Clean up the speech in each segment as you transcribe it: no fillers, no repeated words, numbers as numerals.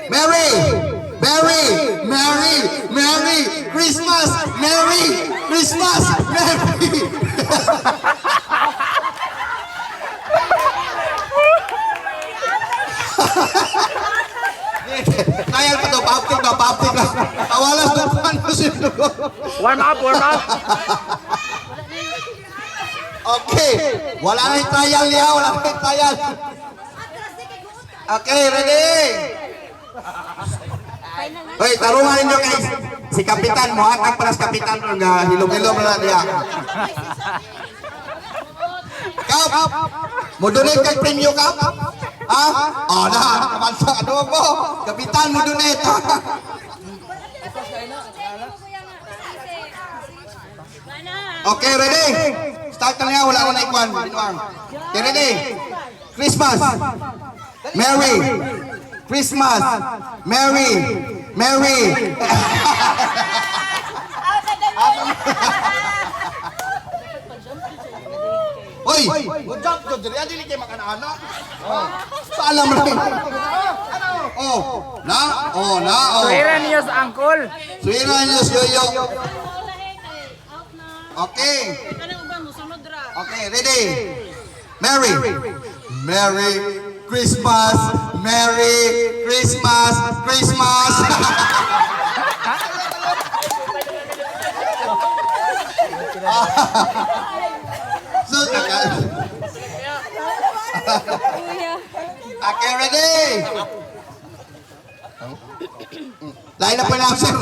Merry, Merry, Merry, Merry Christmas, Merry Christmas, Merry. Kaya pa to, paptik na, paptik na. Awalas na paano sino. Warm up, warm up. Okay, wala na yung trial niya, wala na yung trial. Okay, ready? Hoy, tarungan ninyo kay si Kapitan mo, hatag para sa Kapitan mo, hilong-hilong na niya. Kap, mo donate kay Premium Kap? Ha? Oh, na, kamansa, ano mo? Kapitan mo donate. Okay, ready? Start na niya, wala ko na ikuan. Okay, ready? Christmas. Merry. Christmas. Merry. Merry. Hoy! Jump to diri dili kay makana-ana. Saan mo rin? Oh, na? Oh, na. Oh. Suira niyo sa angkol. Suira niyo sa yoyo. Okay. Okay, ready? Merry. Merry Christmas. Merry Christmas. Christmas. So, okay, ready? Lain na po na sir.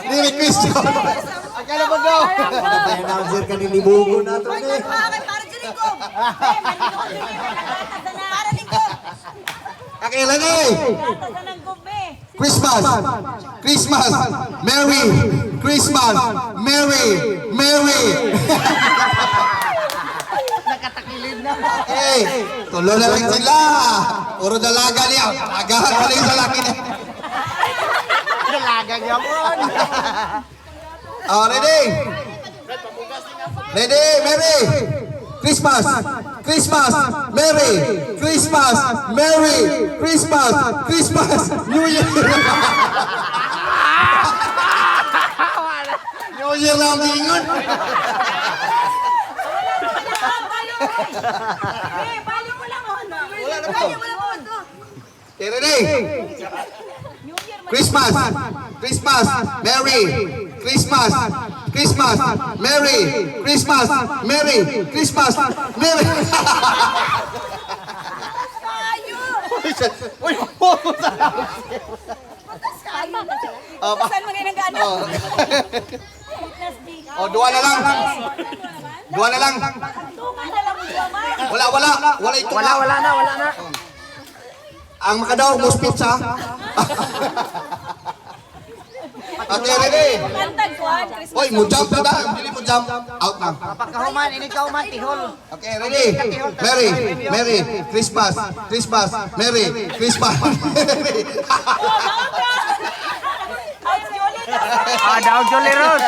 Merry Christmas. Akala mo go. Announcer ka ni Libugo na to ni. Okay, ready? Christmas. Christmas. Merry Christmas. Merry. Merry. Nakatakilid na. Okay. Tulo na rin sila. Puro dalaga niya. Agahan pa rin sa laki niya. Dalagang yapon. Oh, ready? Ready? Merry Christmas. Christmas. Merry Christmas. Merry Christmas. Christmas. New Year. New Year lang ang ingon. Okay, ready? Christmas. Christmas. Merry Christmas. Christmas. Merry Christmas. Merry Christmas. Merry. Uy, Saan mo ganyan gano? oh, dua na lang. Dua na lang. Wala, wala. Wala ito. Wala, wala na, wala na. Ang makadaw, most pizza. Okay, ready? Hoy, mo jump na dahil. Hindi mo jump. Out na. Pagkahuman, ini kauman, tihol. Okay, ready? Merry, Merry, Christmas, Christmas, Merry, Christmas. Ah, daw Jolly Rose.